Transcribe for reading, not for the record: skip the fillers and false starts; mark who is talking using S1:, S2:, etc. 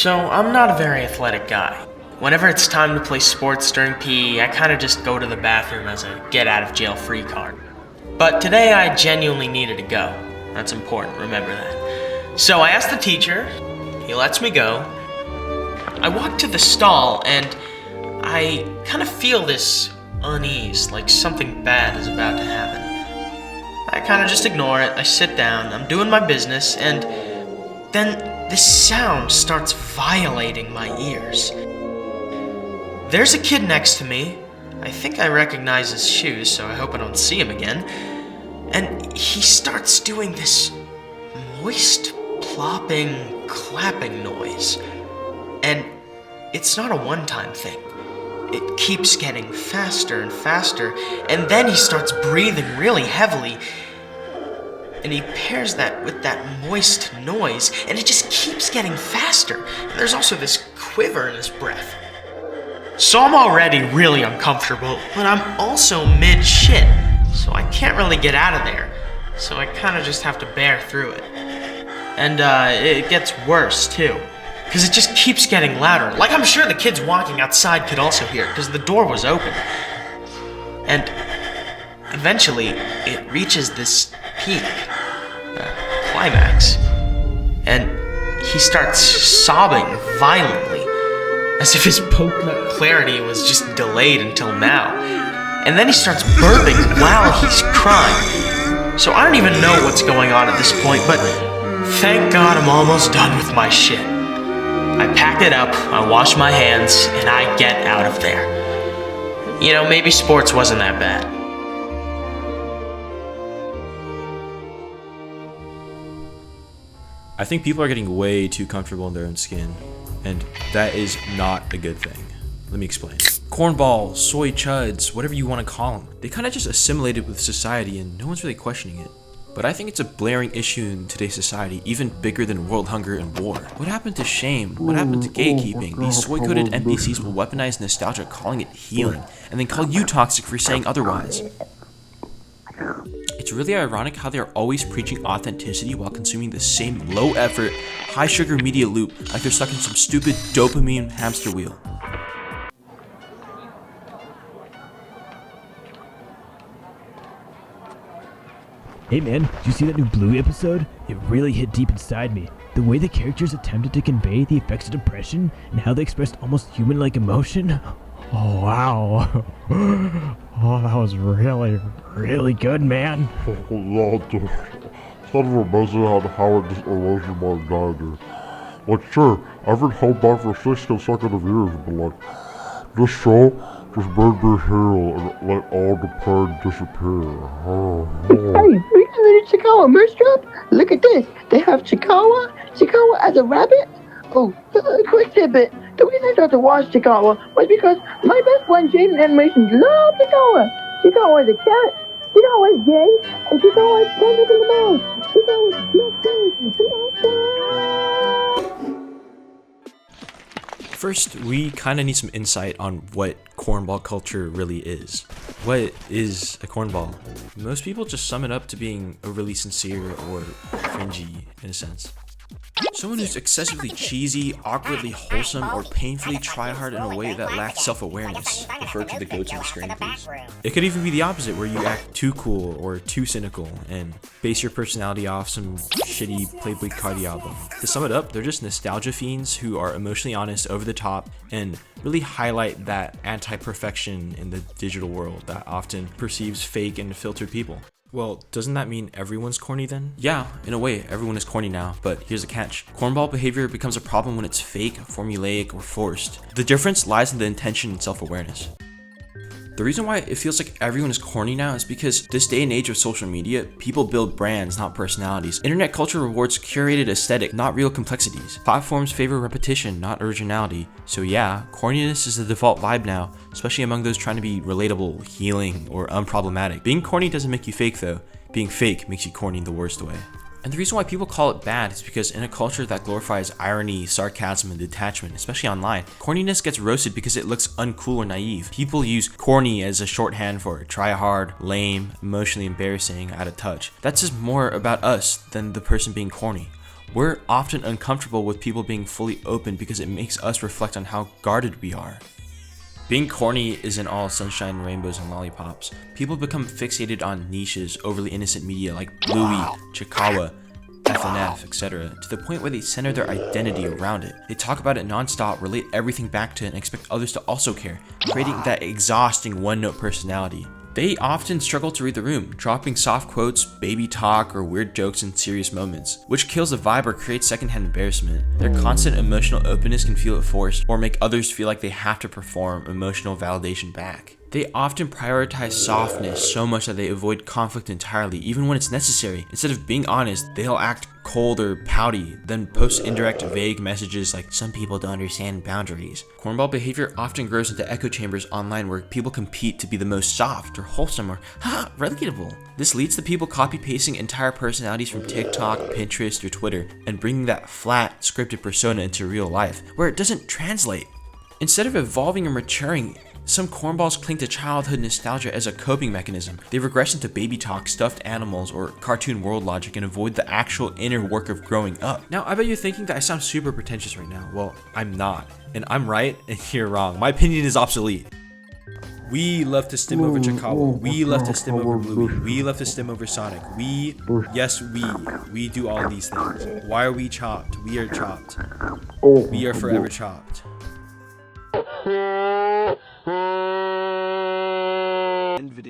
S1: So, I'm not a very athletic guy. Whenever it's time to play sports during PE, I kinda just go to the bathroom as a get-out-of-jail-free card. But today I genuinely needed to go. That's important, remember that. So I asked the teacher, he lets me go. I walk to the stall and I kind of feel this unease, like something bad is about to happen. I kind of just ignore it, I sit down, I'm doing my business, and then this sound starts violating my ears. There's a kid next to me. I think I recognize his shoes, so I hope I don't see him again. And he starts doing this moist, plopping, clapping noise. And it's not a one-time thing. It keeps getting faster and faster, and then he starts breathing really heavily. And he pairs that with that moist noise, and it just keeps getting faster. And there's also this quiver in his breath. So I'm already really uncomfortable, but I'm also mid-shit, so I can't really get out of there. So I kind of just have to bear through it. And it gets worse too, because it just keeps getting louder. Like I'm sure the kids walking outside could also hear it, because the door was open. And eventually, it reaches this peak, climax, and he starts sobbing violently, as if his poke-nut clarity was just delayed until now. And then he starts burping while he's crying. So I don't even know what's going on at this point, but thank God I'm almost done with my shit. I pack it up, I wash my hands, and I get out of there. You know, maybe sports wasn't that bad.
S2: I think people are getting way too comfortable in their own skin, and that is not a good thing. Let me explain. Cornball, soy chuds, whatever you want to call them, they kind of just assimilated with society and no one's really questioning it. But I think it's a blaring issue in today's society, even bigger than world hunger and war. What happened to shame? What happened to gatekeeping? These soy-coded NPCs will weaponize nostalgia, calling it healing, and then call you toxic for saying otherwise. It's really ironic how they're always preaching authenticity while consuming the same low-effort, high-sugar media loop like they're stuck in some stupid dopamine hamster wheel.
S3: Hey man, did you see that new Bluey episode? It really hit deep inside me. The way the characters attempted to convey the effects of depression and how they expressed almost human-like emotion. Oh wow. Oh, that was really good, man.
S4: Yeah, dude. It's kind of amazing how it just erodes your mind either. Like, sure, I've been held back for 6 consecutive years, but like, this show just made me heal and let all the pain disappear.
S5: Hey, we got a little Chikawa merch drop? Look at this. They have Chikawa as a rabbit? Oh, quick tidbit. The reason I started to watch Chikawa was because my best friend Jaden Animations loved Chikawa. Chikawa is a cat, Chikawa is gay, and Chikawa is pregnant in the mouth. Chikawa is
S2: First, we kind of need some insight on what cornball culture really is. What is a cornball? Most people just sum it up to being overly sincere or cringy in a sense. Someone who's excessively cheesy, awkwardly wholesome, or painfully try-hard in a way that lacks self-awareness. Refer to the goats on the screen, please. It could even be the opposite, where you act too cool or too cynical and base your personality off some shitty Playboy Cardi album. To sum it up, they're just nostalgia fiends who are emotionally honest, over the top, and really highlight that anti-perfection in the digital world that often perceives fake and filtered people. Well, doesn't that mean everyone's corny then? Yeah, in a way, everyone is corny now, but here's a catch. Cornball behavior becomes a problem when it's fake, formulaic, or forced. The difference lies in the intention and self-awareness. The reason why it feels like everyone is corny now is because this day and age of social media, people build brands, not personalities. Internet culture rewards curated aesthetic, not real complexities. Platforms favor repetition, not originality. So yeah, corniness is the default vibe now, especially among those trying to be relatable, healing, or unproblematic. Being corny doesn't make you fake though. Being fake makes you corny in the worst way. And the reason why people call it bad is because in a culture that glorifies irony, sarcasm, and detachment, especially online, corniness gets roasted because it looks uncool or naive. People use corny as a shorthand for try hard, lame, emotionally embarrassing, out of touch. That says more about us than the person being corny. We're often uncomfortable with people being fully open because it makes us reflect on how guarded we are. Being corny isn't all sunshine, rainbows, and lollipops. People become fixated on niches, overly innocent media like Bluey, Chikawa, FNF, etc., to the point where they center their identity around it. They talk about it non-stop, relate everything back to it, and expect others to also care, creating that exhausting one-note personality. They often struggle to read the room, dropping soft quotes, baby talk, or weird jokes in serious moments, which kills the vibe or creates secondhand embarrassment. Their constant emotional openness can feel forced or make others feel like they have to perform emotional validation back. They often prioritize softness so much that they avoid conflict entirely, even when it's necessary. Instead of being honest, they'll act cold or pouty, then post indirect, vague messages like, "Some people don't understand boundaries." Cornball behavior often grows into echo chambers online where people compete to be the most soft or wholesome or relatable. This leads to people copy-pasting entire personalities from TikTok, Pinterest, or Twitter, and bringing that flat, scripted persona into real life, where it doesn't translate. Instead of evolving or maturing, some cornballs cling to childhood nostalgia as a coping mechanism. They regress into baby talk, stuffed animals, or cartoon world logic and avoid the actual inner work of growing up. Now, I bet you're thinking that I sound super pretentious right now. Well, I'm not. And I'm right, and you're wrong. My opinion is obsolete. We love to stim over Chikawa. We love to stim over Bluey. We love to stim over Sonic. Yes, we do all these things. Why are we chopped? We are chopped. We are forever chopped.